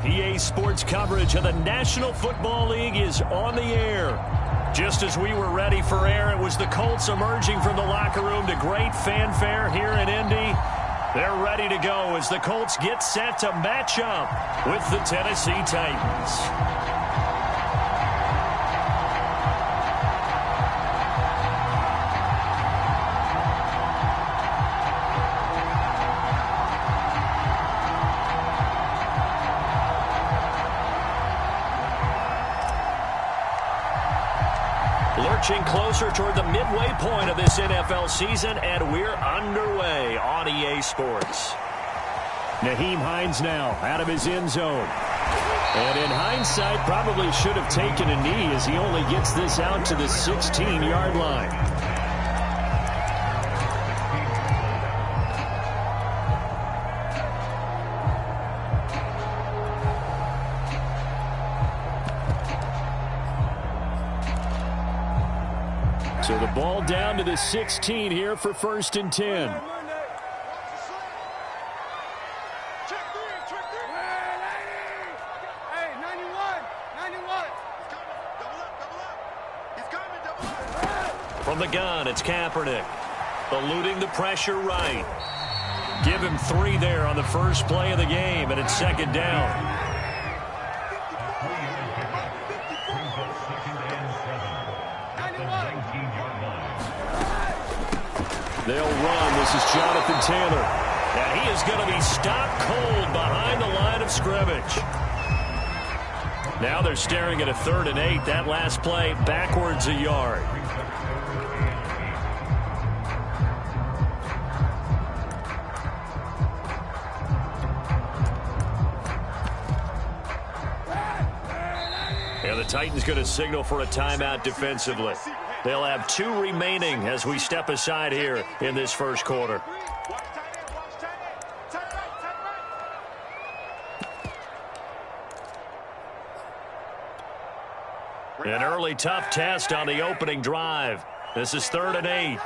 EA Sports coverage of the National Football League is on the air. Just as we were ready for air, it was the Colts emerging from the locker room to great fanfare here in Indy. They're ready to go as the Colts get set to match up with the Tennessee Titans. Lurching closer toward the midway point of this NFL season, and we're underway on EA Sports. Nyheim Hines now out of his end zone. And in hindsight, probably should have taken a knee as he only gets this out to the 16-yard line. So the ball down to the 16 here for 1st and 10. From the gun, it's Kaepernick. Eluding the pressure right. Give him 3 there on the first play of the game, and it's 2nd down. They'll run. This is Jonathan Taylor. And he is going to be stopped cold behind the line of scrimmage. Now they're staring at a 3rd and 8. That last play backwards a yard. And the Titans going to signal for a timeout defensively. They'll have 2 remaining as we step aside here in this first quarter. An early tough test on the opening drive. This is 3rd and 8.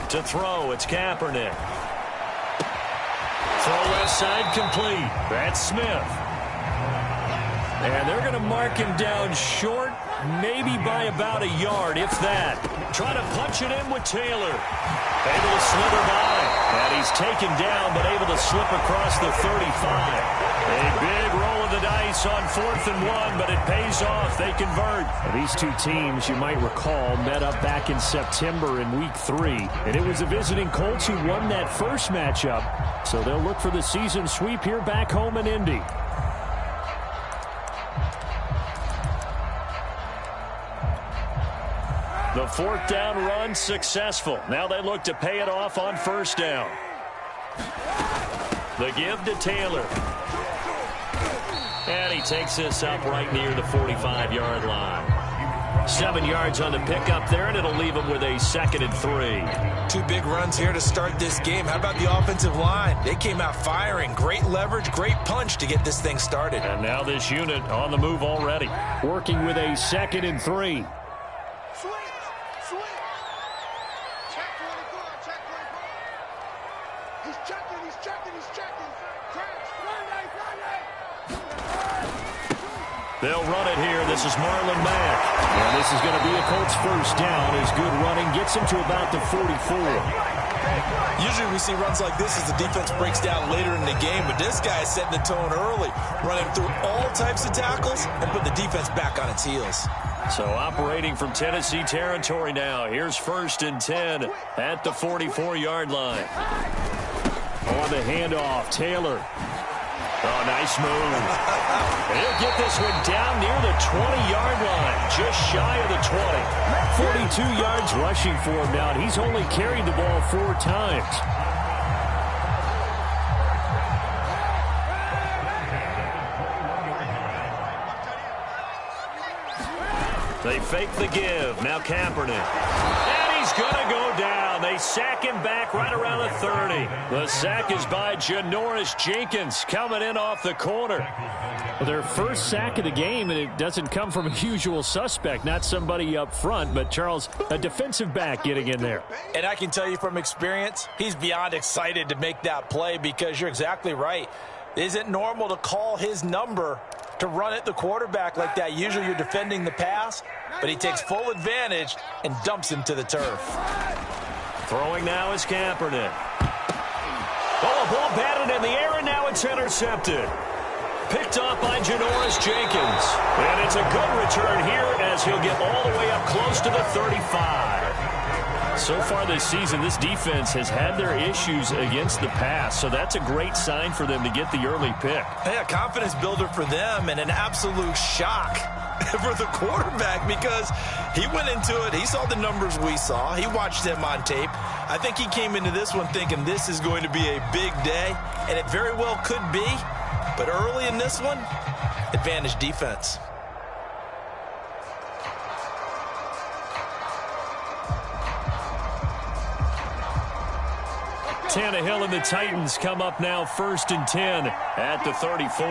To throw, it's Kaepernick. Throw left side complete. That's Smith. And they're going to mark him down short, maybe by about a yard, if that. Trying to punch it in with Taylor. Able to slither by. And he's taken down, but able to slip across the 35. A big roll of the dice on 4th and 1, but it pays off. They convert. These two teams, you might recall, met up back in September in Week 3. And it was the visiting Colts who won that first matchup. So they'll look for the season sweep here back home in Indy. The 4th down run successful. Now they look to pay it off on 1st down. The give to Taylor. And he takes this up right near the 45-yard line. 7 yards on the pickup there, and it'll leave him with a 2nd and 3. 2 big runs here to start this game. How about the offensive line? They came out firing. Great leverage, great punch to get this thing started. And now this unit on the move already. Working with a 2nd and 3. They'll run it here. This is Marlon Mack. And this is going to be a Colts 1st down as good running gets him to about the 44. Usually we see runs like this as the defense breaks down later in the game, but this guy is setting the tone early, running through all types of tackles and putting the defense back on its heels. So operating from Tennessee territory now. Here's 1st and 10 at the 44-yard line. On the handoff, Taylor. Oh, nice move. He'll get this one down near the 20-yard line, just shy of the 20. 42 yards rushing for him now, and he's only carried the ball 4 times. They fake the give. Now Kaepernick. And he's going to go down. They sack him back right around the 30. The sack is by Janoris Jenkins coming in off the corner. Well, their first sack of the game, and it doesn't come from a usual suspect, not somebody up front, but Charles, a defensive back getting in there. And I can tell you from experience, he's beyond excited to make that play because you're exactly right. It isn't normal to call his number to run at the quarterback like that. Usually you're defending the pass, but he takes full advantage and dumps him to the turf. Throwing now is Kaepernick. Oh, a ball batted in the air, and now it's intercepted. Picked off by Janoris Jenkins. And it's a good return here as he'll get all the way up close to the 35. So far this season, this defense has had their issues against the pass, so that's a great sign for them to get the early pick. Yeah, confidence builder for them and an absolute shock for the quarterback because he went into it. He saw the numbers we saw. He watched them on tape. I think he came into this one thinking this is going to be a big day, and it very well could be. But early in this one, advantage defense. Tannehill and the Titans come up now 1st and 10 at the 34.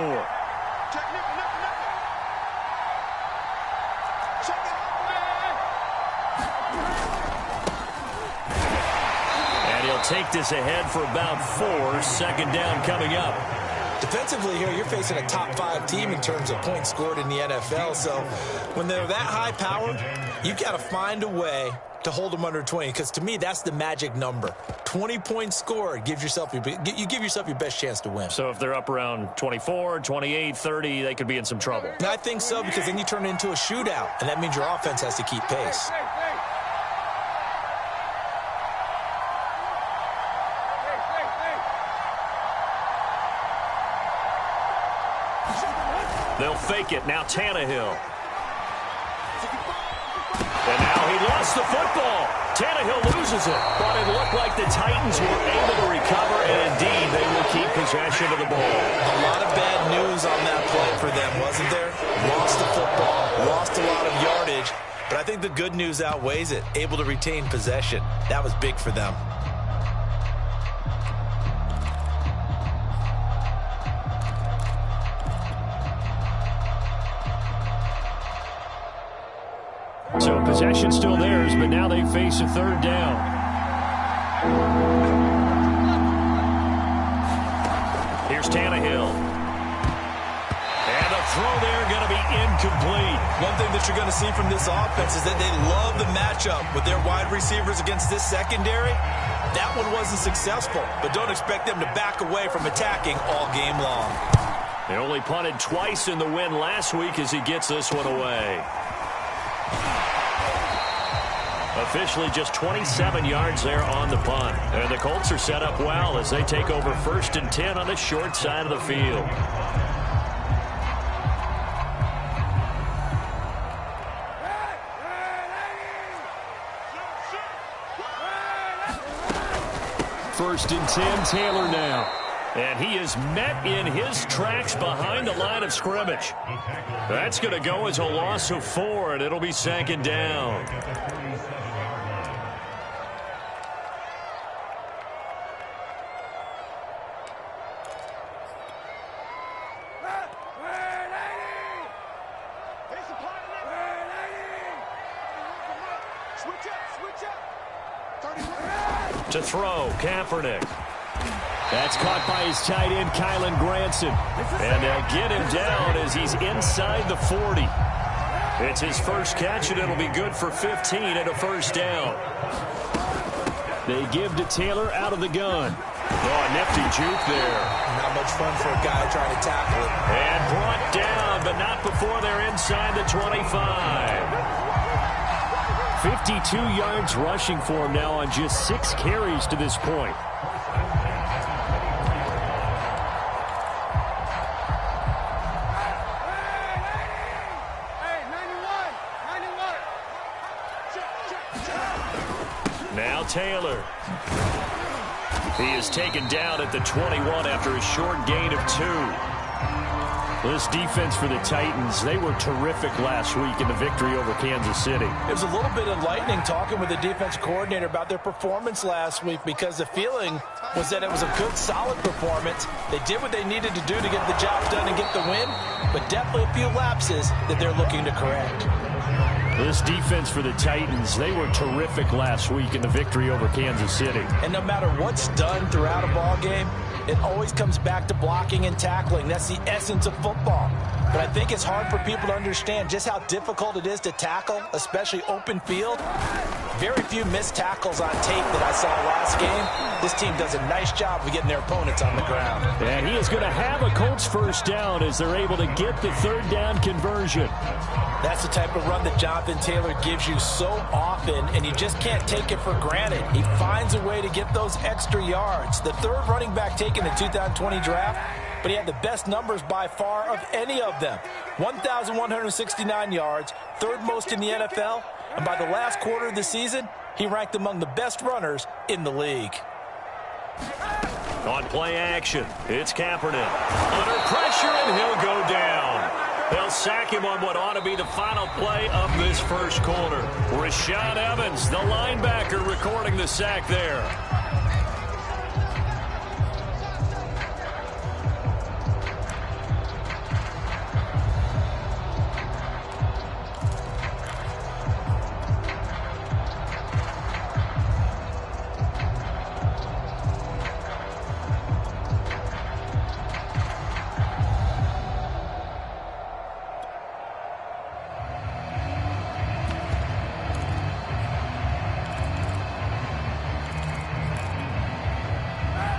And he'll take this ahead for about 4. 2nd down coming up. Defensively here, you're facing a top 5 team in terms of points scored in the NFL. So when they're that high powered, you've got to find a way to hold them under 20, because to me, that's the magic number. 20 points scored, you give yourself your best chance to win. So if they're up around 24, 28, 30, they could be in some trouble. And I think so, because then you turn it into a shootout, and that means your offense has to keep pace. They'll fake it. Now Tannehill. And now he lost the football. Tannehill loses it. But it looked like the Titans were able to recover, and indeed they will keep possession of the ball. A lot of bad news on that play for them, wasn't there? Lost the football, lost a lot of yardage. But I think the good news outweighs it. Able to retain possession. That was big for them. So possession still theirs, but now they face a 3rd down. Here's Tannehill. And a throw there going to be incomplete. One thing that you're going to see from this offense is that they love the matchup with their wide receivers against this secondary. That one wasn't successful, but don't expect them to back away from attacking all game long. They only punted twice in the win last week as he gets this one away. Officially just 27 yards there on the punt. And the Colts are set up well as they take over 1st and 10 on the short side of the field. First and 10, Taylor now. And he is met in his tracks behind the line of scrimmage. That's going to go as a loss of 4, and it'll be 2nd down. To throw, Kaepernick. That's caught by his tight end, Kylen Granson. And they'll get him down as he's inside the 40. It's his first catch, and it'll be good for 15 and a 1st down. They give to Taylor out of the gun. Oh, a nifty juke there. Not much fun for a guy trying to tackle it. And brought down, but not before they're inside the 25. 52 yards rushing for him now on just 6 carries to this point. Now Taylor. He is taken down at the 21 after a short gain of 2. This defense for the Titans, they were terrific last week in the victory over Kansas City. It was a little bit enlightening talking with the defense coordinator about their performance last week, because the feeling was that it was a good, solid performance. They did what they needed to do to get the job done and get the win, but definitely a few lapses that they're looking to correct. This defense for the Titans, they were terrific last week in the victory over Kansas City. And no matter what's done throughout a ball game, it always comes back to blocking and tackling. That's the essence of football. But I think it's hard for people to understand just how difficult it is to tackle, especially open field. Very few missed tackles on tape that I saw last game. This team does a nice job of getting their opponents on the ground. And he is going to have a Colts first down as they're able to get the third down conversion. That's the type of run that Jonathan Taylor gives you so often, and you just can't take it for granted. He finds a way to get those extra yards. The third running back taken in the 2020 draft, but he had the best numbers by far of any of them. 1,169 yards, third most in the NFL, and by the last quarter of the season, he ranked among the best runners in the league. On play action, it's Kaepernick. Under pressure, and he'll go down. They'll sack him on what ought to be the final play of this first quarter. Rashaan Evans, the linebacker, recording the sack there.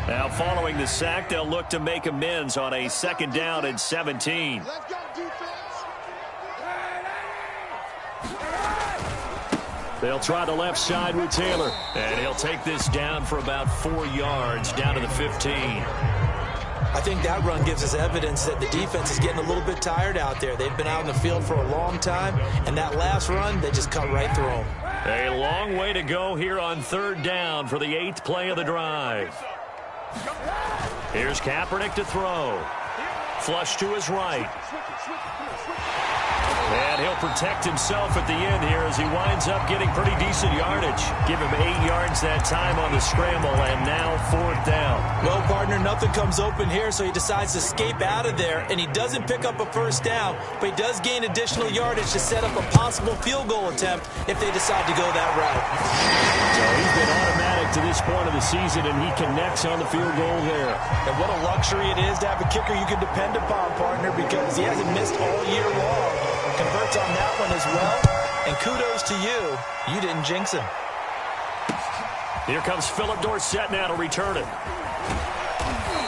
Now following the sack, they'll look to make amends on a 2nd down and 17. Let's go, defense. They'll try the left side with Taylor. And he'll take this down for about 4 yards, down to the 15. I think that run gives us evidence that the defense is getting a little bit tired out there. They've been out in the field for a long time, and that last run, they just cut right through them. A long way to go here on 3rd down for the 8th play of the drive. Here's Kaepernick to throw. Flush to his right. And he'll protect himself at the end here as he winds up getting pretty decent yardage. Give him 8 yards that time on the scramble, and now 4th down. Well, partner, nothing comes open here, so he decides to escape out of there, and he doesn't pick up a first down, but he does gain additional yardage to set up a possible field goal attempt if they decide to go that route. So he's been automatic to this point of the season, and he connects on the field goal there. And what a luxury it is to have a kicker you can depend upon, partner, because he hasn't missed all year long. Converts on that one as well, and kudos to you. You didn't jinx him. Here comes Philip Dorsett now to return it.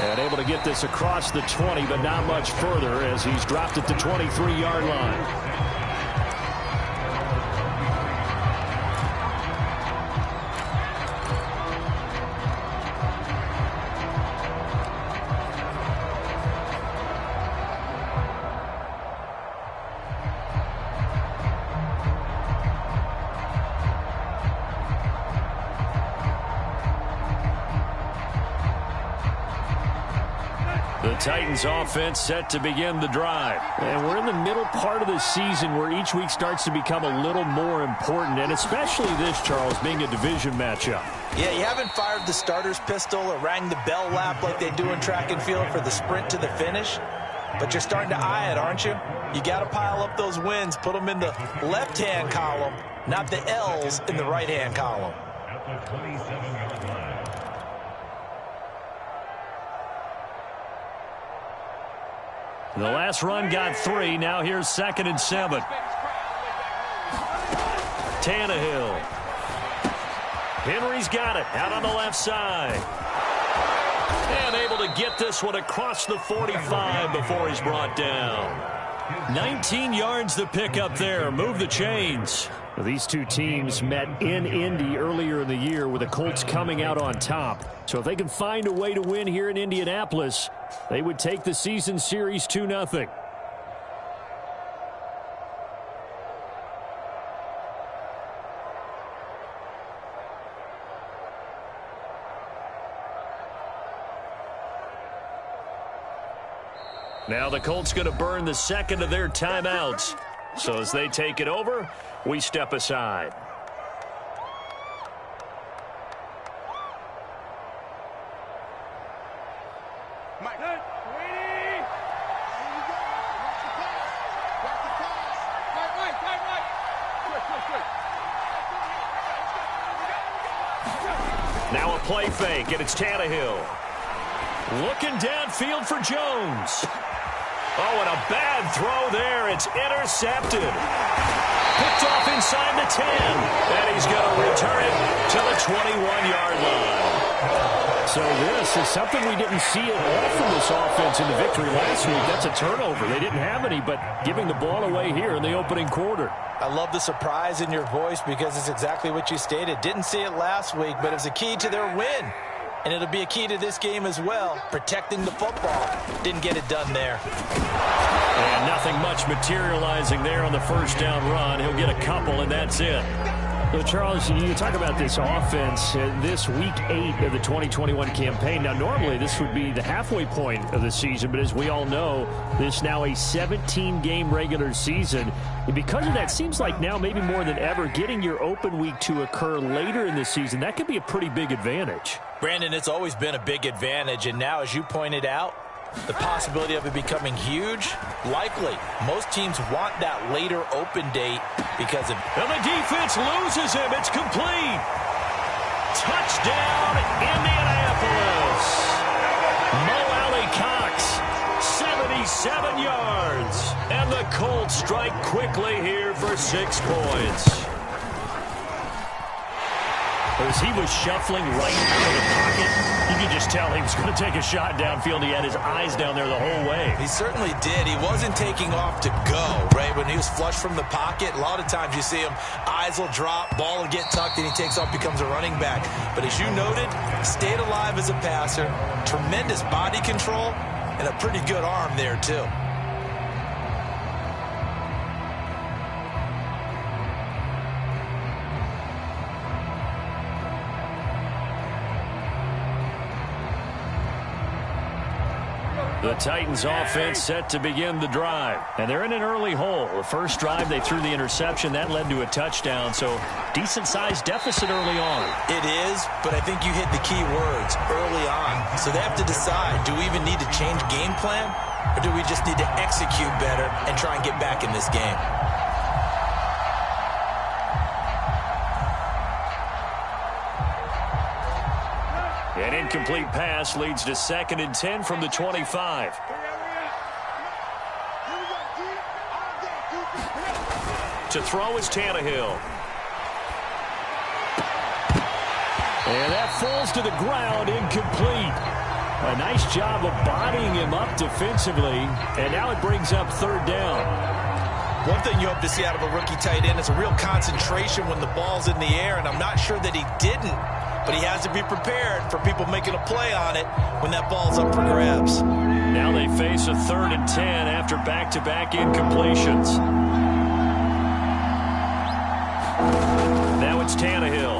And able to get this across the 20, but not much further as he's dropped it to 23-yard line. Titans offense set to begin the drive. And we're in the middle part of the season where each week starts to become a little more important, and especially this, Charles, being a division matchup. Yeah, you haven't fired the starter's pistol or rang the bell lap like they do in track and field for the sprint to the finish, but you're starting to eye it, aren't you? You got to pile up those wins, put them in the left-hand column, not the L's in the right-hand column. The last run got 3. Now here's 2nd and 7. Tannehill. Henry's got it out on the left side. And able to get this one across the 45 before he's brought down. 19 yards to pick up there. Move the chains. These two teams met in Indy earlier in the year with the Colts coming out on top. So if they can find a way to win here in Indianapolis, they would take the season series 2-0. Now the Colts going to burn the second of their timeouts. So as they take it over, we step aside. Now a play fake, and it's Tannehill. Looking downfield for Jones. Oh, and a bad throw there. It's intercepted. Picked off inside the 10. And he's going to return it to the 21-yard line. So this is something we didn't see at all from this offense in the victory last week. That's a turnover. They didn't have any, but giving the ball away here in the opening quarter. I love the surprise in your voice because it's exactly what you stated. Didn't see it last week, but it's a key to their win. And it'll be a key to this game as well, protecting the football. Didn't get it done there. And nothing much materializing there on the first down run. He'll get a couple, and that's it. So, Charles, you talk about this offense, this Week 8 of the 2021 campaign. Now, normally this would be the halfway point of the season, but as we all know, this is now a 17-game regular season. And because of that, seems like now maybe more than ever, getting your open week to occur later in the season, that could be a pretty big advantage. Brandon, it's always been a big advantage, and now, as you pointed out, the possibility of it becoming huge, likely. Most teams want that later open date because of... And the defense loses him. It's complete. Touchdown, Indianapolis. Mo Alley-Cox, 77 yards. And the Colts strike quickly here for 6 points. As he was shuffling right out of the pocket, you could just tell he was going to take a shot downfield. He had his eyes down there the whole way. He certainly did. He wasn't taking off to go, right? When he was flush from the pocket, a lot of times you see him, eyes will drop, ball will get tucked, and he takes off, becomes a running back. But as you noted, stayed alive as a passer, tremendous body control, and a pretty good arm there, too. The Titans offense set to begin the drive. And they're in an early hole. The first drive, they threw the interception. That led to a touchdown. So decent-sized deficit early on. It is, but I think you hit the key words early on. So they have to decide, do we even need to change game plan? Or do we just need to execute better and try and get back in this game? An incomplete pass leads to 2nd and 10 from the 25. To throw is Tannehill. And that falls to the ground, incomplete. A nice job of bodying him up defensively, and now it brings up 3rd down. One thing you hope to see out of a rookie tight end is a real concentration when the ball's in the air, and I'm not sure that he didn't. But he has to be prepared for people making a play on it when that ball's up for grabs. Now they face a 3rd and 10 after back-to-back incompletions. Now it's Tannehill.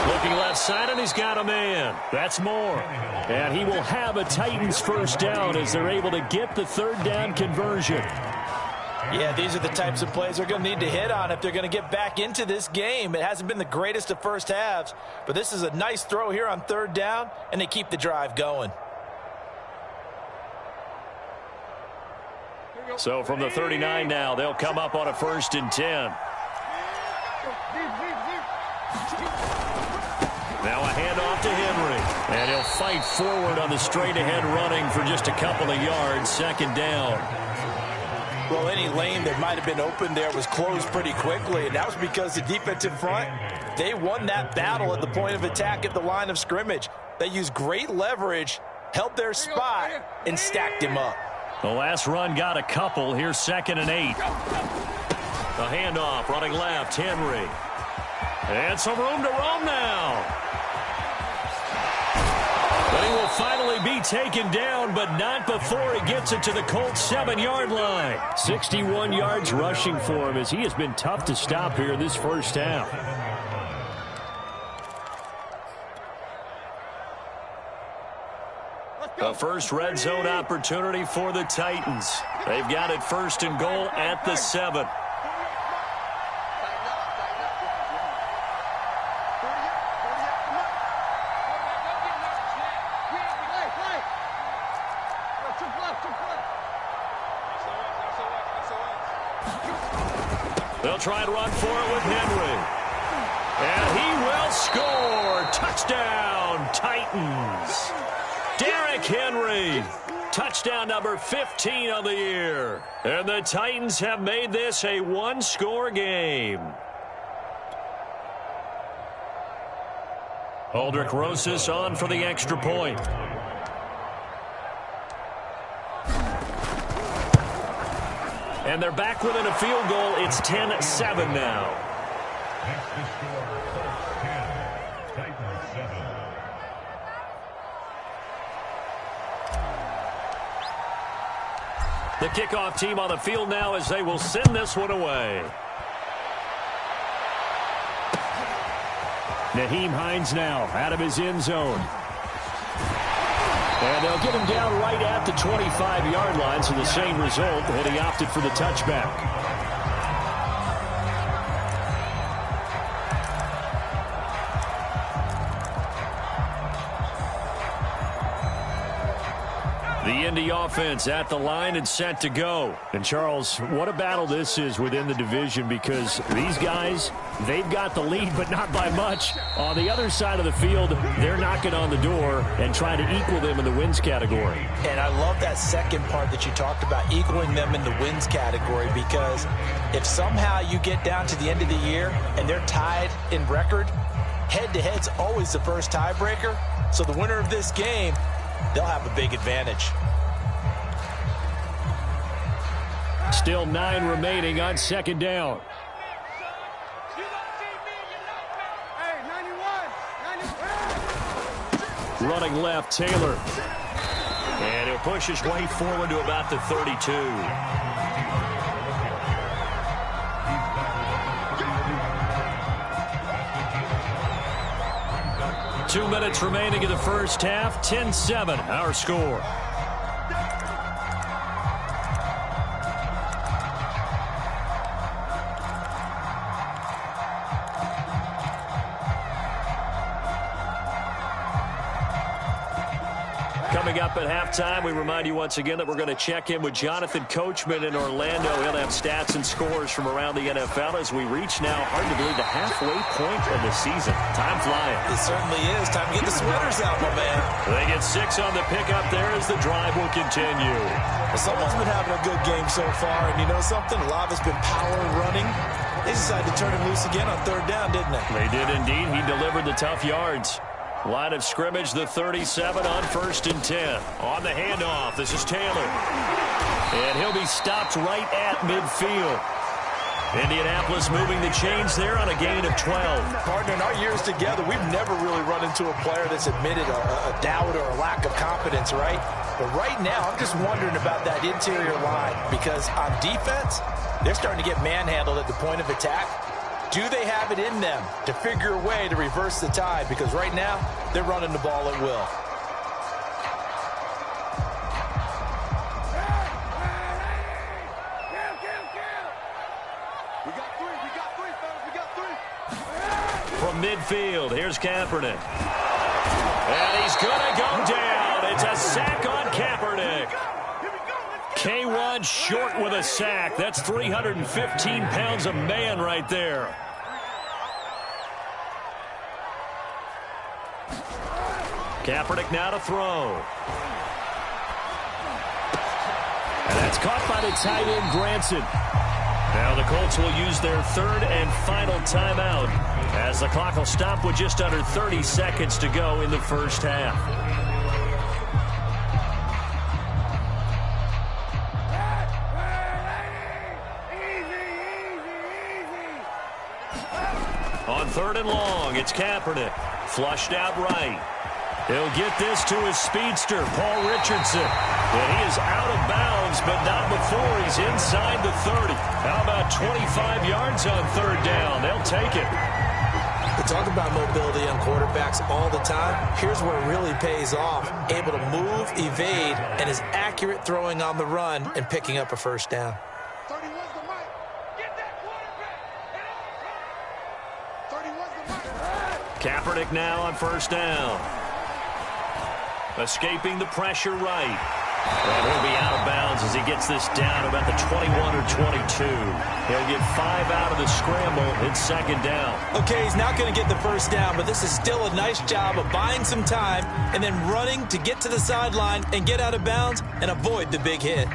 Looking left side, and he's got a man. That's Moore. And he will have a Titans first down as they're able to get the 3rd down conversion. Yeah, these are the types of plays they're going to need to hit on if they're going to get back into this game. It hasn't been the greatest of first halves, but this is a nice throw here on 3rd down, and they keep the drive going. So from the 39 now, they'll come up on a 1st and 10. Now a handoff to Henry. And he'll fight forward on the straight-ahead running for just a couple of yards. 2nd down. Well, any lane that might have been open there was closed pretty quickly, and that was because the defensive front, they won that battle at the point of attack at the line of scrimmage. They used great leverage, held their spot, and stacked him up. The last run got a couple. Here's 2nd and 8. The handoff, running left, Henry. And some room to roam now. But he will finally be taken down, but not before he gets it to the Colts' 7-yard line. 61 yards rushing for him as he has been tough to stop here this first half. A first red zone opportunity for the Titans. They've got it 1st and goal at the 7. They'll try and run for it with Henry. And he will score. Touchdown, Titans. Derrick Henry. Touchdown number 15 of the year. And the Titans have made this a one-score game. Aldrich Rosas on for the extra point. And they're back within a field goal. It's 10-7 now. The kickoff team on the field now as they will send this one away. Nyheim Hines now out of his end zone. And they'll get him down right at the 25-yard line, so the same result, and he opted for the touchback. The Indy offense at the line and set to go. And, Charles, what a battle this is within the division, because these guys, they've got the lead, but not by much. On the other side of the field, they're knocking on the door and trying to equal them in the wins category. And I love that second part that you talked about, equaling them in the wins category, because if somehow you get down to the end of the year and they're tied in record, head-to-head's always the first tiebreaker. So the winner of this game, they'll have a big advantage. Still 9 remaining on 2nd down. Running left, Taylor. And he'll push his way forward to about the 32. 2 minutes remaining in the first half. 10-7, our score. Coming up at halftime, we remind you once again that we're going to check in with Jonathan Coachman in Orlando. He'll have stats and scores from around the NFL as we reach now, hard to believe, the halfway point of the season. Time flying. It certainly is. Time to get the sweaters out, my man. They get 6 on the pickup there as the drive will continue. Well, someone's been having a good game so far, and you know something? A lot of it's been power and running. They decided to turn him loose again on 3rd down, didn't they? They did indeed. He delivered the tough yards. Line of scrimmage, the 37 on 1st and 10. On the handoff, this is Taylor. And he'll be stopped right at midfield. Indianapolis moving the chains there on a gain of 12. Partner, in our years together, we've never really run into a player that's admitted a doubt or a lack of confidence, right? But right now, I'm just wondering about that interior line, because on defense, they're starting to get manhandled at the point of attack. Do they have it in them to figure a way to reverse the tide? Because right now, they're running the ball at will. From midfield, here's Kaepernick. And he's going to go down. It's a sack on Kaepernick. K1 short with a sack. That's 315 pounds of man right there. Kaepernick now to throw. And that's caught by the tight end, Granson. Now the Colts will use their 3rd and final timeout as the clock will stop with just under 30 seconds to go in the first half. On 3rd and long, it's Kaepernick. Flushed out right. He'll get this to his speedster, Paul Richardson. And he is out of bounds, but not before he's inside the 30. How about 25 yards on 3rd down? They'll take it. talk about mobility on quarterbacks all the time. Here's where it really pays off. Able to move, evade, and is accurate throwing on the run and picking up a first down. Kaepernick now on first down. Escaping the pressure right. And he'll be out of bounds as he gets this down about the 21 or 22. He'll get 5 out of the scramble. It's second down. Okay, he's not going to get the first down, but this is still a nice job of buying some time and then running to get to the sideline and get out of bounds and avoid the big hit.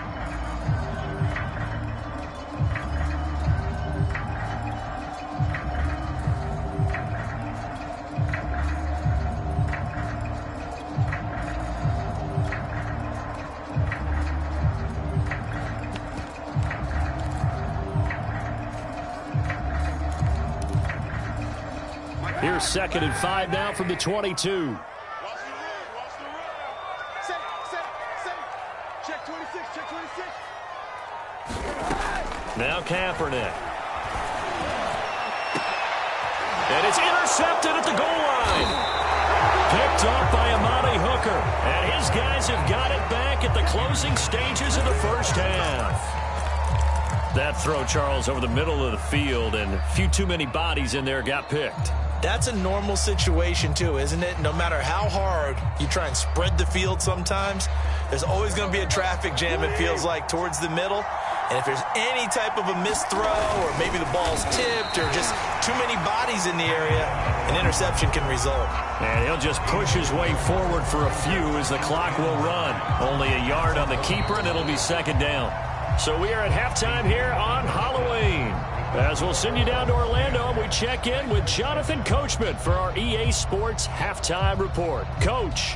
Here's 2nd and 5 now from the 22. Watch the run. Set. Check 26, check 26. Now Kaepernick. And it's intercepted at the goal line. Picked up by Amani Hooker. And his guys have got it back at the closing stages of the first half. That throw, Charles, over the middle of the field, and a few too many bodies in there got picked. That's a normal situation, too, isn't it? No matter how hard you try and spread the field sometimes, there's always going to be a traffic jam, it feels like, towards the middle. And if there's any type of a missed throw or maybe the ball's tipped or just too many bodies in the area, an interception can result. And he'll just push his way forward for a few as the clock will run. Only a yard on the keeper, and it'll be second down. So we are at halftime here on Halloween. As we'll send you down to Orlando, and we check in with Jonathan Coachman for our EA Sports Halftime Report. Coach.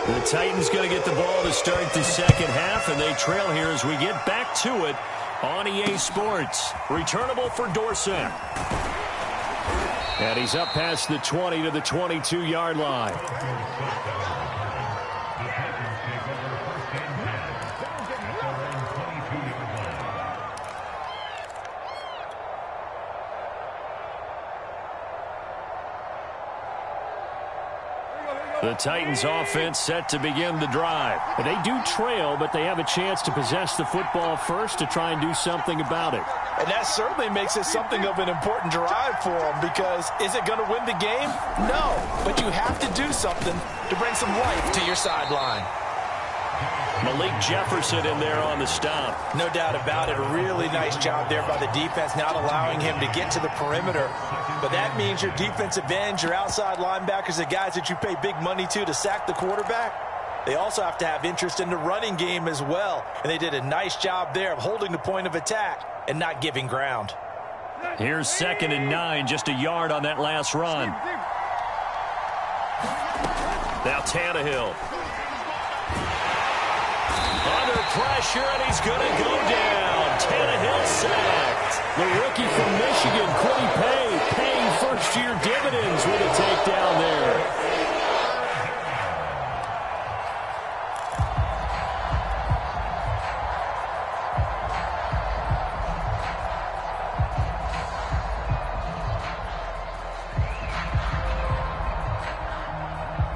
The Titans going to get the ball to start the second half, and they trail here as we get back to it on EA Sports. Returnable for Dorsett. And he's up past the 20 to the 22-yard line. The Titans offense set to begin the drive. They do trail, but they have a chance to possess the football first to try and do something about it. And that certainly makes it something of an important drive for them, because is it going to win the game? No, but you have to do something to bring some life to your sideline. Malik Jefferson in there on the stop. No doubt about it. A really nice job there by the defense, not allowing him to get to the perimeter. But that means your defensive ends, your outside linebackers, the guys that you pay big money to sack the quarterback, they also have to have interest in the running game as well. And they did a nice job there of holding the point of attack and not giving ground. Here's 2nd and 9, just a yard on that last run. Now Tannehill. Under pressure, and he's going to go down. Tannehill sacked. The rookie from Michigan, Quiddy Pay, paying first-year dividends with a takedown there.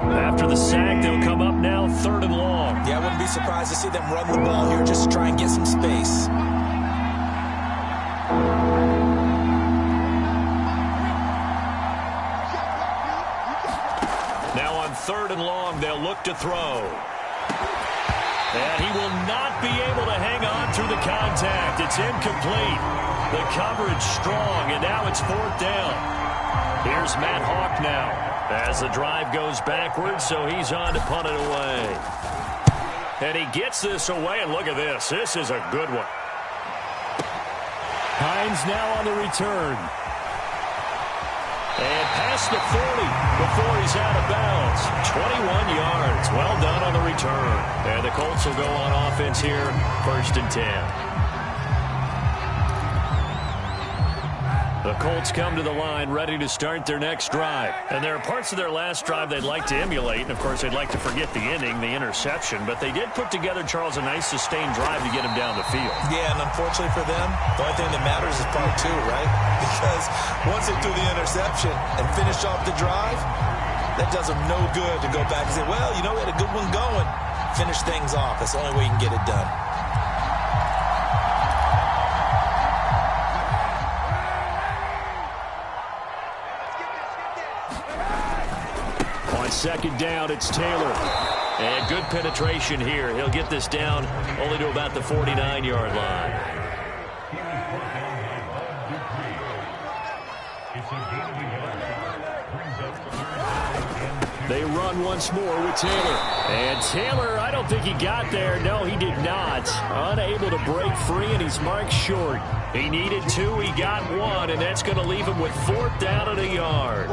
After the sack, they'll come up now 3rd and long. Yeah, I wouldn't be surprised to see them run the ball here just to try and get some space. Now on 3rd and long, they'll look to throw. And he will not be able to hang on through the contact. It's incomplete. The coverage strong, and now it's 4th down. Here's Matt Hawk now as the drive goes backwards, so he's on to punt it away. And he gets this away, and look at this. This is a good one. Hines now on the return. And past the 40 before he's out of bounds. 21 yards. Well done on the return. And the Colts will go on offense here, 1st and 10. The Colts come to the line ready to start their next drive. And there are parts of their last drive they'd like to emulate. And, of course, they'd like to forget the inning, the interception. But they did put together, Charles, a nice sustained drive to get him down the field. Yeah, and unfortunately for them, the only thing that matters is part two, right? Because once they threw the interception and finished off the drive, that does them no good to go back and say, well, you know, we had a good one going. Finish things off. That's the only way you can get it done. On second down, it's Taylor. And good penetration here. He'll get this down only to about the 49-yard line. They run once more with Taylor. And Taylor, I don't think he got there. No, he did not. Unable to break free, and he's marked short. He needed two. He got one, and that's going to leave him with 4th down and a yard.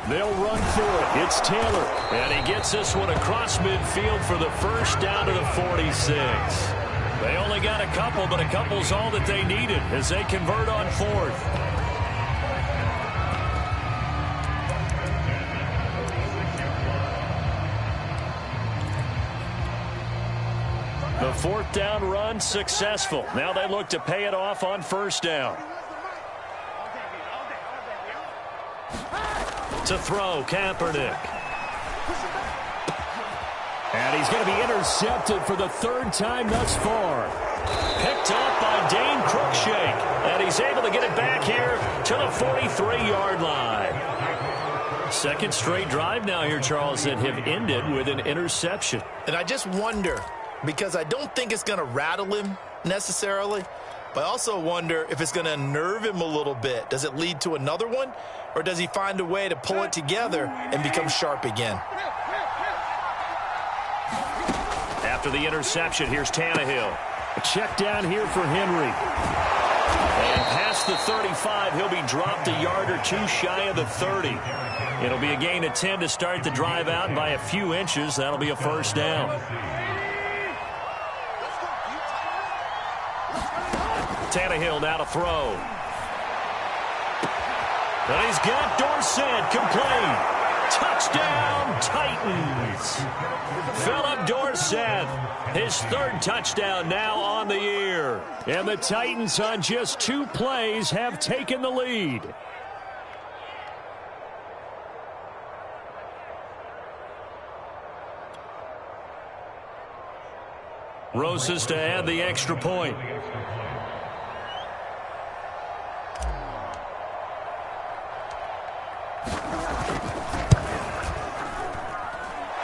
They'll run for it. It's Taylor. And he gets this one across midfield for the first down to the 46. They only got a couple, but a couple's all that they needed as they convert on 4th. The 4th down run successful. Now they look to pay it off on 1st down. To throw, Kaepernick. And he's going to be intercepted for the 3rd time thus far. Picked up by Dane Cruikshank. And he's able to get it back here to the 43-yard line. 2nd straight drive now here, Charles, that have ended with an interception. And I just wonder, because I don't think it's going to rattle him necessarily, but I also wonder if it's going to unnerve him a little bit. Does it lead to another one? Or does he find a way to pull it together and become sharp again? After the interception, here's Tannehill. A check down here for Henry. And past the 35, he'll be dropped a yard or two shy of the 30. It'll be a gain of 10 to start the drive out, and by a few inches, that'll be a 1st down. Tannehill now to throw. And he's got Dorsett complete. Touchdown, Titans. Philip Dorsett, his 3rd touchdown now on the year. And the Titans on just 2 plays have taken the lead. Rosas to add the extra point.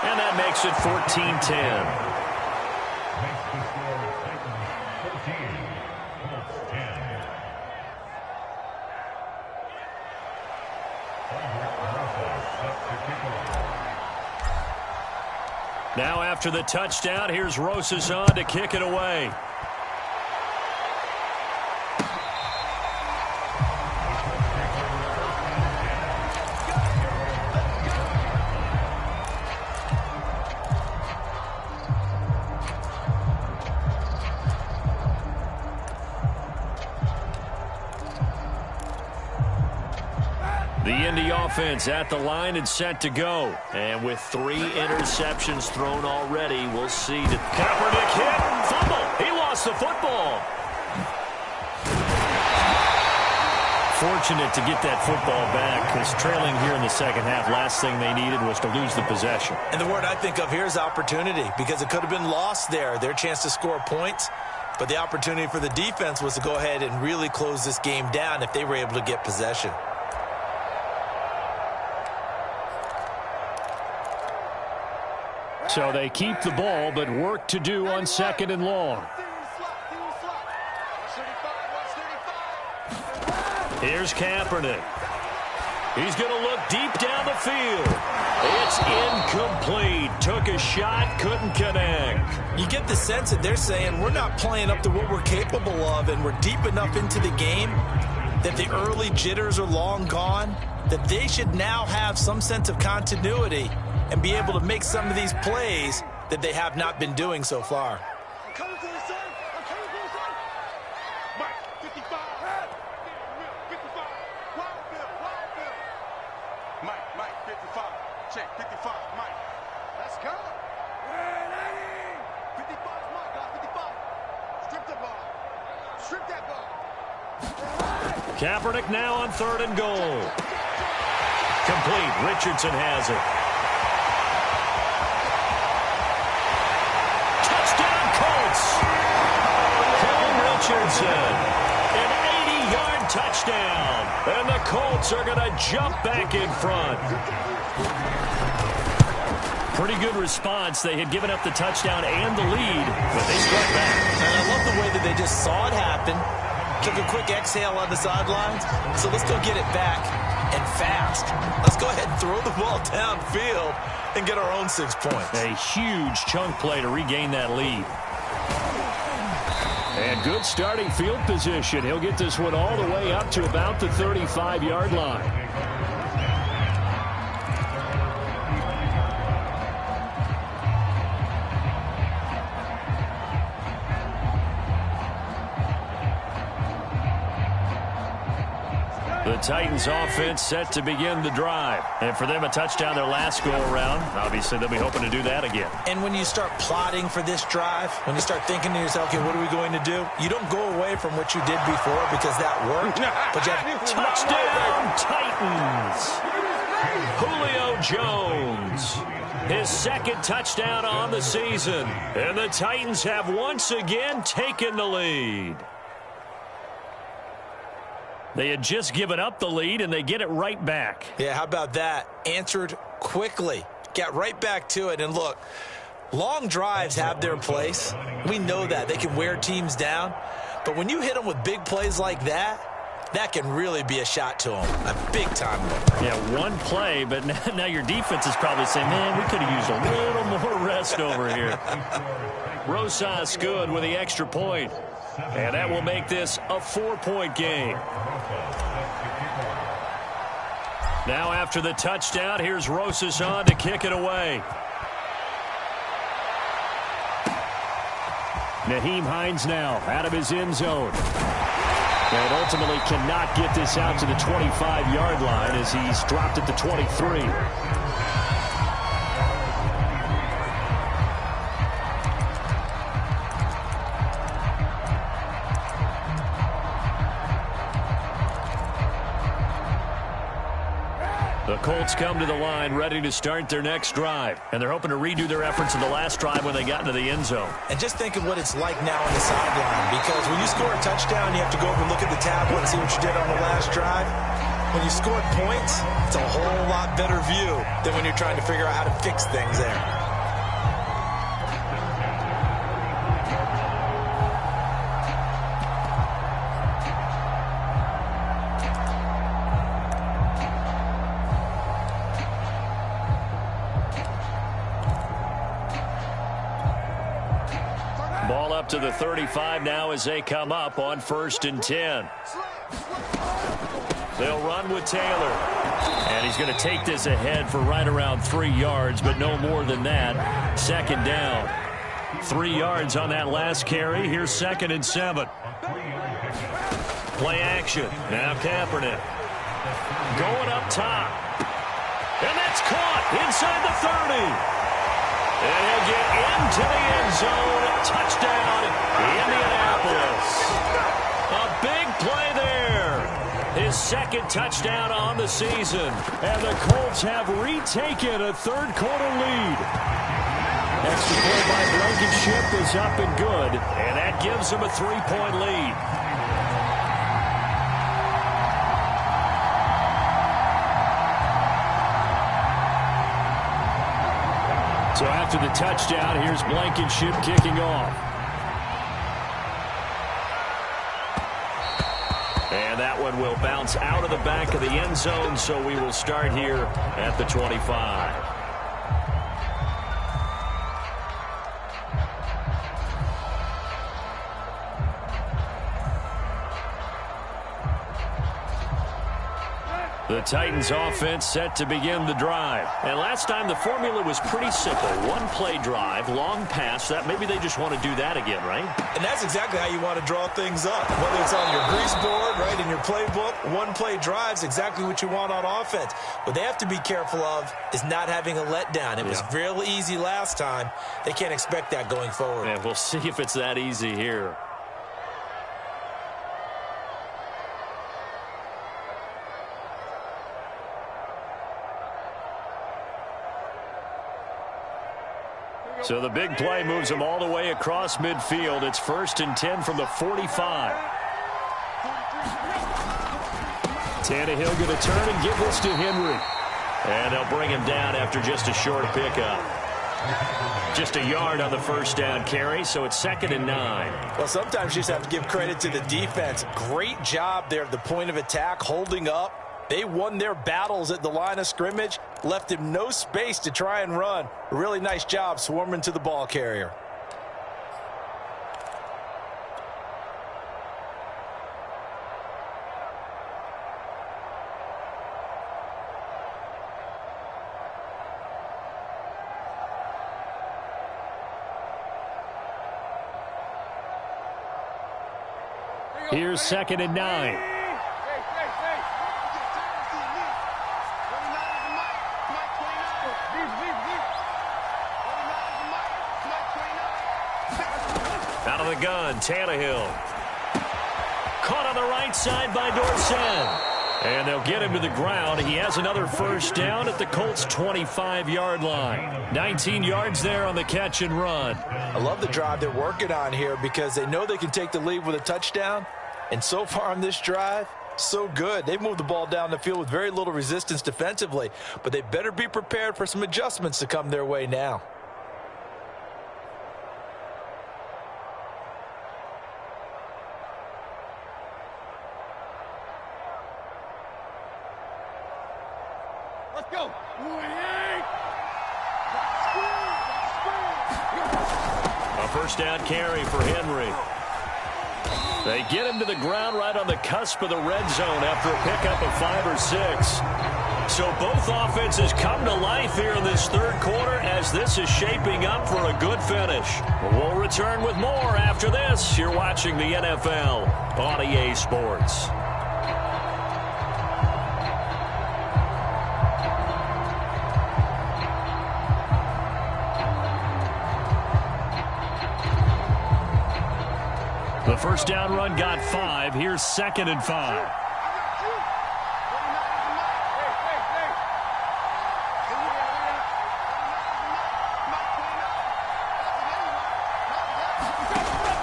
And that makes it 14-10. Now after the touchdown, here's Rosas on to kick it away. The Indy offense at the line and set to go. And with 3 interceptions thrown already, we'll see. Kaepernick hit, fumble. He lost the football. Fortunate to get that football back, because trailing here in the second half, last thing they needed was to lose the possession. And the word I think of here is opportunity, because it could have been lost there, their chance to score points. But the opportunity for the defense was to go ahead and really close this game down if they were able to get possession. So they keep the ball, but work to do on 2nd and long. Here's Kaepernick. He's going to look deep down the field. It's incomplete. Took a shot, couldn't connect. You get the sense that they're saying we're not playing up to what we're capable of, and we're deep enough into the game that the early jitters are long gone, that they should now have some sense of continuity and be able to make some of these plays that they have not been doing so far. I'm coming for the son. I'm coming for the son. Mike, 55. 55. Wild Bill. Wild Bill. Mike, 55. Check, 55. Mike. Let's go. 55 is Mike, guys. 55. Strip the ball. Strip that ball. Kaepernick now on 3rd and goal. Complete. Richardson has it. Touchdown Colts. Cole Richardson. An 80-yard touchdown. And the Colts are going to jump back in front. Pretty good response. They had given up the touchdown and the lead, but they struck back. And I love the way that they just saw it happen. Took a quick exhale on the sidelines. So let's go get it back and fast. Let's go ahead and throw the ball downfield and get our own 6 points. A huge chunk play to regain that lead. And good starting field position. He'll get this one all the way up to about the 35-yard line. The Titans offense set to begin the drive. And for them, a touchdown their last go-around. Obviously, they'll be hoping to do that again. And when you start plotting for this drive, when you start thinking to yourself, okay, what are we going to do? You don't go away from what you did before because that worked. But you have touchdown, Titans! Julio Jones. His 2nd touchdown on the season. And the Titans have once again taken the lead. They had just given up the lead, and they get it right back. Yeah, how about that? Answered quickly. Got right back to it. And look, long drives have their place. We know that. They can wear teams down. But when you hit them with big plays like that, that can really be a shot to them. A big-time one. Yeah, one play, but now your defense is probably saying, man, we could have used a little more rest over here. Rosas good with the extra point. And that will make this a 4-point game. Now after the touchdown, here's Rosas on to kick it away. Nyheim Hines now out of his end zone. And ultimately cannot get this out to the 25-yard line as he's dropped at the 23. The Colts come to the line ready to start their next drive. And they're hoping to redo their efforts in the last drive when they got into the end zone. And just think of what it's like now on the sideline. Because when you score a touchdown, you have to go over and look at the tablet and see what you did on the last drive. When you scored points, it's a whole lot better view than when you're trying to figure out how to fix things there. Ball up to the 35 now as they come up on 1st and 10. They'll run with Taylor. And he's going to take this ahead for right around 3 yards, but no more than that. 2nd down. 3 yards on that last carry. Here's 2nd and 7. Play action. Now Kaepernick. Going up top. And that's caught inside the 30. And he'll get into the end zone. Touchdown, Indianapolis. A big play there. His 2nd touchdown on the season. And the Colts have retaken a 3rd-quarter lead. Extra point by Blankenship is up and good. And that gives them a 3-point lead. So after the touchdown, here's Blankenship kicking off. And that one will bounce out of the back of the end zone, so we will start here at the 25. The Titans offense set to begin the drive. And last time the formula was pretty simple. One play drive, long pass. That maybe they just want to do that again, right? And that's exactly how you want to draw things up. Whether it's on your grease board, right, in your playbook, one play drive's exactly what you want on offense. What they have to be careful of is not having a letdown. It was real easy last time. They can't expect that going forward. And we'll see if it's that easy here. So the big play moves them all the way across midfield. It's 1st and 10 from the 45. Tannehill going to turn and give this to Henry. And they'll bring him down after just a short pickup. Just a yard on the first down carry, so it's 2nd and 9. Well, sometimes you just have to give credit to the defense. Great job there at the point of attack, holding up. They won their battles at the line of scrimmage, left him no space to try and run. A really nice job swarming to the ball carrier. Here's 2nd and 9. Out of the gun, Tannehill. Caught on the right side by Dorsett. And they'll get him to the ground. He has another first down at the Colts' 25-yard line. 19 yards there on the catch and run. I love the drive they're working on here because they know they can take the lead with a touchdown. And so far on this drive, so good. They've moved the ball down the field with very little resistance defensively. But they better be prepared for some adjustments to come their way now. Let's go. A first down carry for Henry. They get him to the ground right on the cusp of the red zone after a pickup of 5 or 6. So both offenses come to life here in this third quarter as this is shaping up for a good finish. We'll return with more after this. You're watching the NFL on EA Sports. The first down run got 5. Here's 2nd and 5.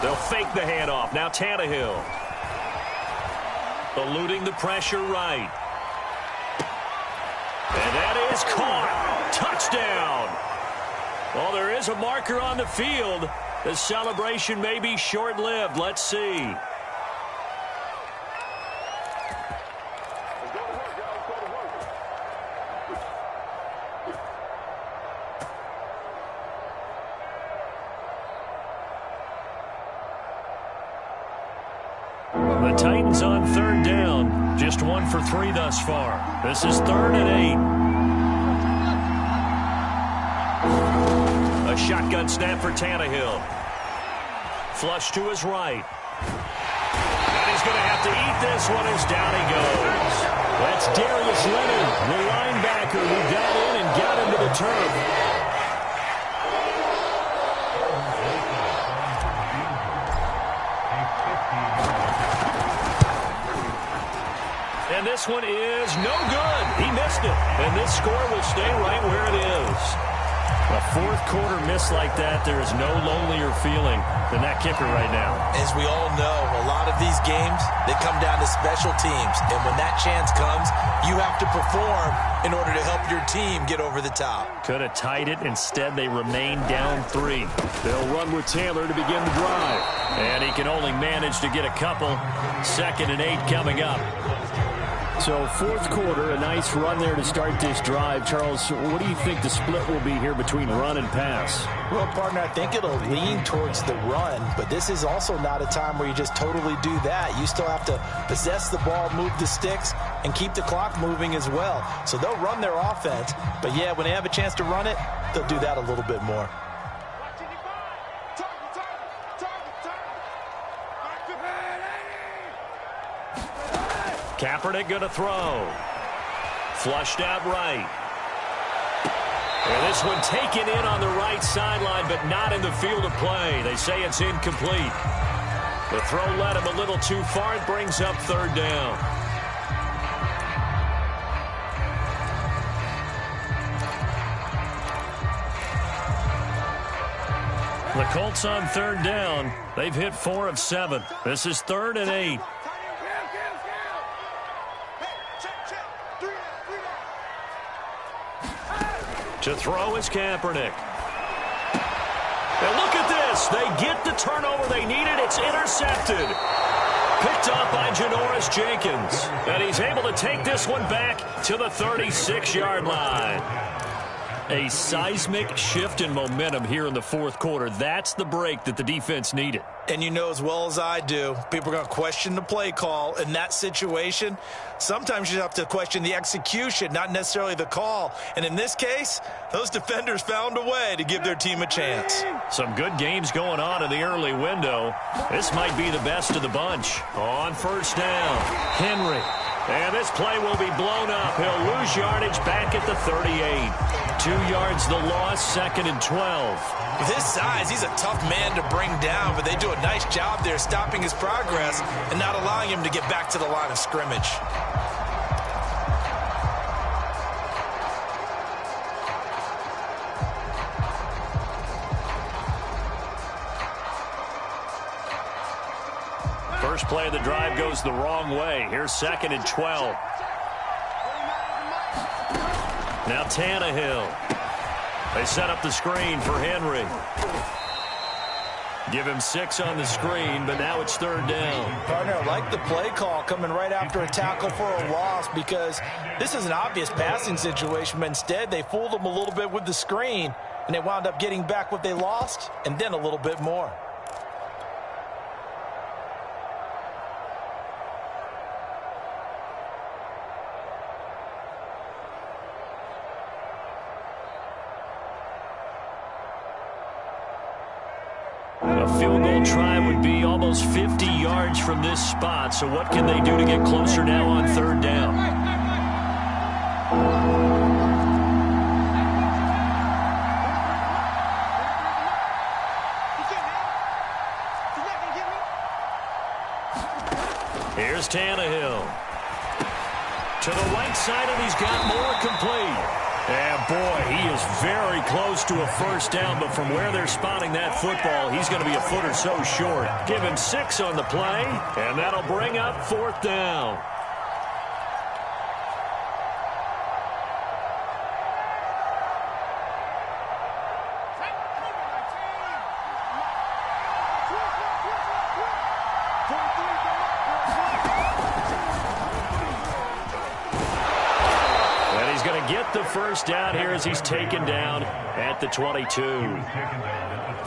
They'll fake the handoff. Now Tannehill. Eluding the pressure right. And that is caught. Touchdown. Well, there is a marker on the field. The celebration may be short-lived. Let's see. The Titans on 3rd down. Just 1 for 3 thus far. This is 3rd and 8. A shotgun snap for Tannehill. Flush to his right. And he's going to have to eat this one as down he goes. That's Darius Leonard, the linebacker who got in and got him to the turf. And this one is no good. He missed it. And this score will stay right where it is. A fourth quarter miss like that, there is no lonelier feeling than that kicker right now. As we all know, a lot of these games, they come down to special teams. And when that chance comes, you have to perform in order to help your team get over the top. Could have tied it. Instead, they remain down 3. They'll run with Taylor to begin the drive. And he can only manage to get a couple. 2nd and 8 coming up. So fourth quarter, a nice run there to start this drive. Charles, what do you think the split will be here between run and pass? Well, partner, I think it'll lean towards the run, but this is also not a time where you just totally do that. You still have to possess the ball, move the sticks, and keep the clock moving as well. So they'll run their offense, but yeah, when they have a chance to run it, they'll do that a little bit more. Kaepernick going to throw. Flushed out right. And this one taken in on the right sideline, but not in the field of play. They say it's incomplete. The throw led him a little too far. It brings up 3rd down. The Colts on 3rd down. They've hit 4 of 7. This is 3rd and 8. To throw is Kaepernick. And look at this. They get the turnover they needed. It's intercepted. Picked off by Janoris Jenkins. And he's able to take this one back to the 36-yard line. A seismic shift in momentum here in the fourth quarter. That's the break that the defense needed. And you know as well as I do, people are going to question the play call in that situation. Sometimes you have to question the execution, not necessarily the call. And in this case, those defenders found a way to give their team a chance. Some good games going on in the early window. This might be the best of the bunch. On 1st down, Henry. And this play will be blown up. He'll lose yardage back at the 38. 2 yards the loss, 2nd and 12. With his size, he's a tough man to bring down, but they do a nice job there stopping his progress and not allowing him to get back to the line of scrimmage. First play of the drive goes the wrong way. Here's 2nd and 12. Now Tannehill. They set up the screen for Henry. Give him 6 on the screen, but now it's 3rd down. Partner, I like the play call coming right after a tackle for a loss because this is an obvious passing situation, but instead they fooled them a little bit with the screen, and they wound up getting back what they lost and then a little bit more. A field goal try would be almost 50 yards from this spot. So what can they do to get closer now on 3rd down? Here's Tannehill. To the right side, and he's got more complete. And, boy, he is very close to a 1st down, but from where they're spotting that football, he's going to be a foot or so short. Give him 6 on the play, and that'll bring up 4th down. Get the 1st down here as he's taken down at the 22.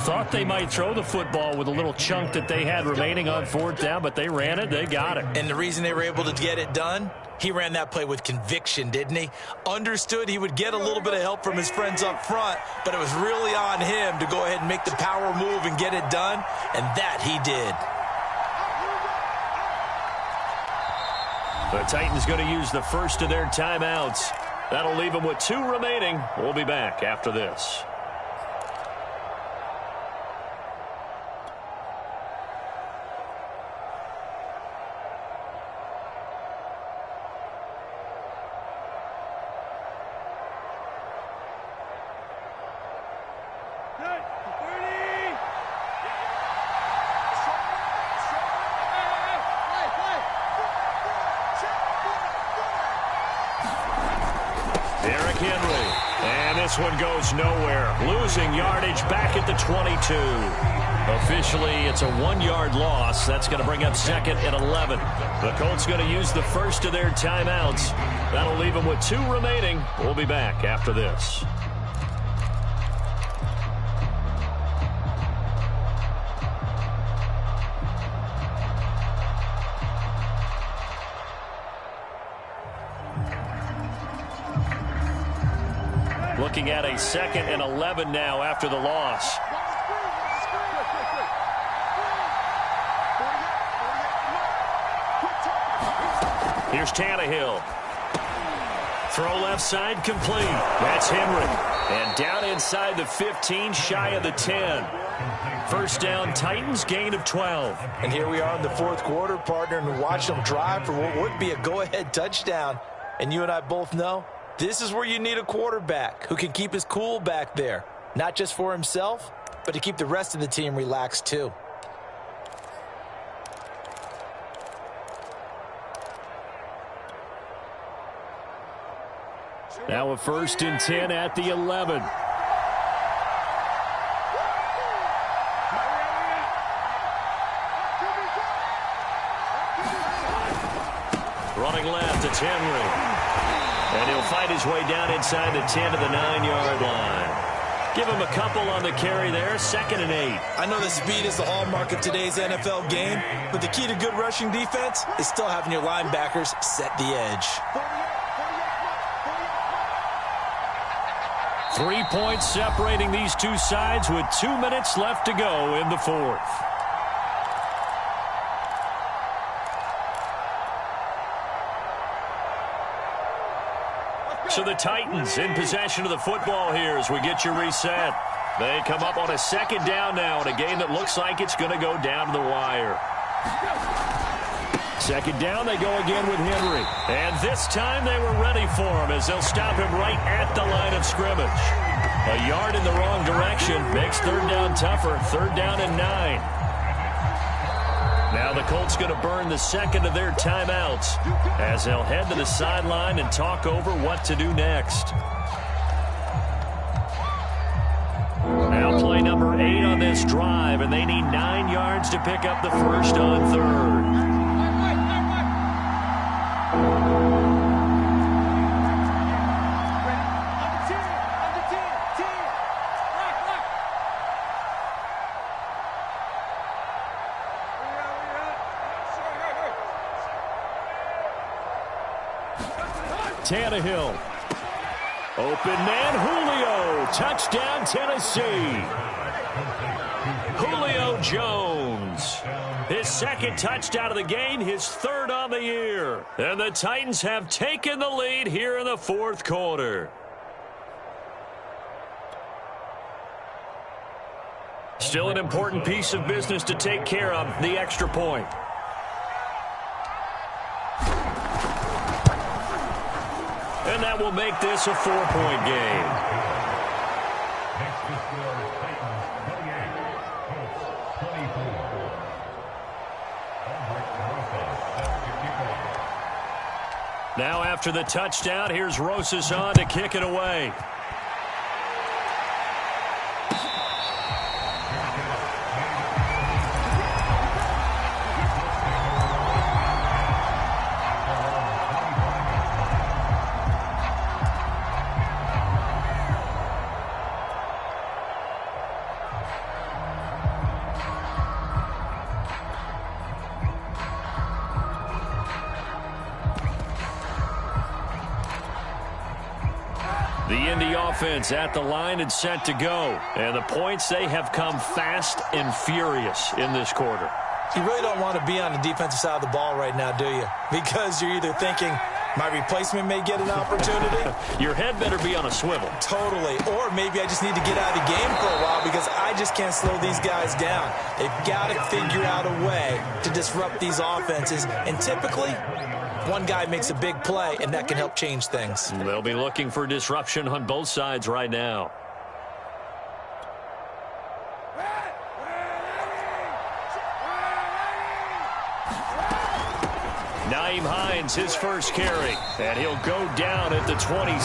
Thought they might throw the football with a little chunk that they had remaining on 4th down, but they ran it. They got it. And the reason they were able to get it done, he ran that play with conviction, didn't he? Understood he would get a little bit of help from his friends up front, but it was really on him to go ahead and make the power move and get it done, and that he did. The Titans going to use the first of their timeouts. That'll leave them with 2 remaining. We'll be back after this. this one goes nowhere. Losing yardage back at the 22. Officially, it's a 1-yard loss. That's going to bring up 2nd and 11. The Colts going to use the first of their timeouts. That'll leave them with 2 remaining. We'll be back after this. Looking at a 2nd and 11 now after the loss. Here's Tannehill. Throw left side complete. That's Henry. And down inside the 15, shy of the 10. First down, Titans, gain of 12. And here we are in the 4th quarter, partner, and watch them drive for what would be a go-ahead touchdown. And you and I both know this is where you need a quarterback who can keep his cool back there. Not just for himself, but to keep the rest of the team relaxed too. Now a 1st and 10 at the 11. Running left, it's Henry. And he'll fight his way down inside the 10 to the 9-yard line. Give him a couple on the carry there, 2nd and 8. I know the speed is the hallmark of today's NFL game, but the key to good rushing defense is still having your linebackers set the edge. 3 points separating these two sides with 2 minutes left to go in the 4th. So the Titans in possession of the football here as we get you reset. They come up on a 2nd down now in a game that looks like it's going to go down to the wire. 2nd down, they go again with Henry. And this time they were ready for him as they'll stop him right at the line of scrimmage. A yard in the wrong direction makes 3rd down tougher. 3rd down and 9. Now the Colts going to burn the 2nd of their timeouts as they'll head to the sideline and talk over what to do next. Now play number 8 on this drive, and they need 9 yards to pick up the first on 3rd. Tannehill. Open man, Julio. Touchdown, Tennessee. Julio Jones. His 2nd touchdown of the game, his 3rd on the year. And the Titans have taken the lead here in the 4th quarter. Still an important piece of business to take care of, the extra point. And that will make this a 4-point game. Now after the touchdown, here's Rosas on to kick it away. The Indy offense at the line and set to go. And the points, they have come fast and furious in this quarter. You really don't want to be on the defensive side of the ball right now, do you? Because you're either thinking, my replacement may get an opportunity. Your head better be on a swivel. Totally. Or maybe I just need to get out of the game for a while because I just can't slow these guys down. They've got to figure out a way to disrupt these offenses. And typically, one guy makes a big play, and that can help change things. They'll be looking for disruption on both sides right now. Nyheim Hines, his first carry. And he'll go down at the 26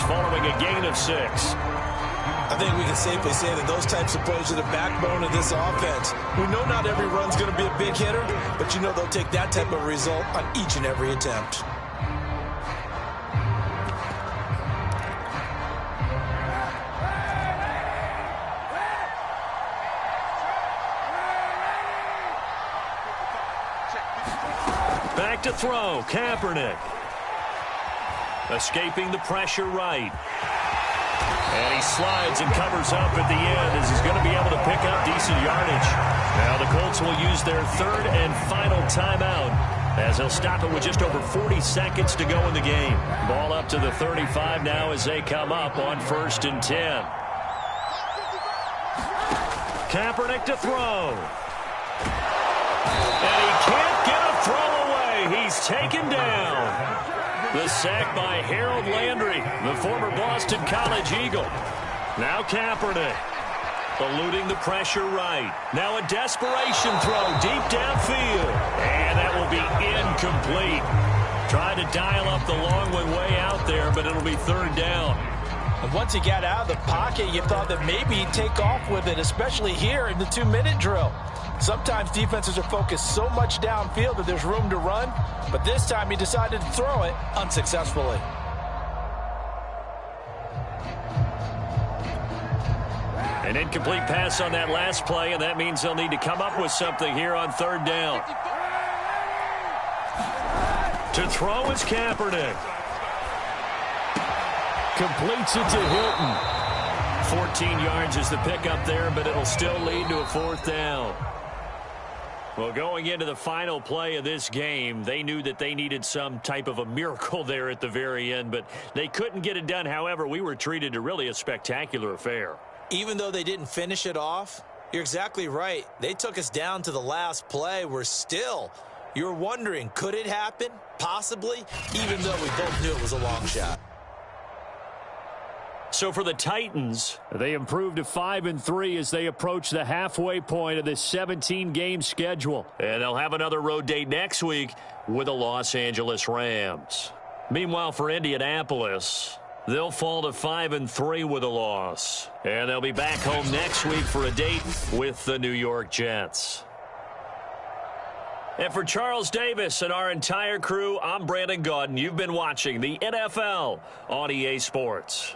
following a gain of 6. I think we can safely say that those types of plays are the backbone of this offense. We know not every run's going to be a big hitter, but you know they'll take that type of result on each and every attempt. Back to throw, Kaepernick. Escaping the pressure right. And he slides and covers up at the end as he's going to be able to pick up decent yardage. Now the Colts will use their third and final timeout as they'll stop it with just over 40 seconds to go in the game. Ball up to the 35 now as they come up on 1st and 10. Kaepernick to throw. And he can't get a throw away. He's taken down. The sack by Harold Landry, the former Boston College Eagle. Now Kaepernick, eluding the pressure right. Now a desperation throw deep downfield. And that will be incomplete. Trying to dial up the long one way out there, but it'll be 3rd down. And once he got out of the pocket, you thought that maybe he'd take off with it, especially here in the 2-minute drill. Sometimes defenses are focused so much downfield that there's room to run, but this time he decided to throw it unsuccessfully. An incomplete pass on that last play, and that means they'll need to come up with something here on 3rd down. To throw is Kaepernick. Completes it to Hilton. 14 yards is the pickup there, but it'll still lead to a 4th down. Well, going into the final play of this game, they knew that they needed some type of a miracle there at the very end, but they couldn't get it done. However, we were treated to really a spectacular affair. Even though they didn't finish it off, you're exactly right. They took us down to the last play. You're wondering, could it happen? Possibly, even though we both knew it was a long shot. So for the Titans, they improved to 5-3 as they approach the halfway point of this 17-game schedule. And they'll have another road date next week with the Los Angeles Rams. Meanwhile, for Indianapolis, they'll fall to 5-3 with a loss. And they'll be back home next week for a date with the New York Jets. And for Charles Davis and our entire crew, I'm Brandon Gaudin. You've been watching the NFL on EA Sports.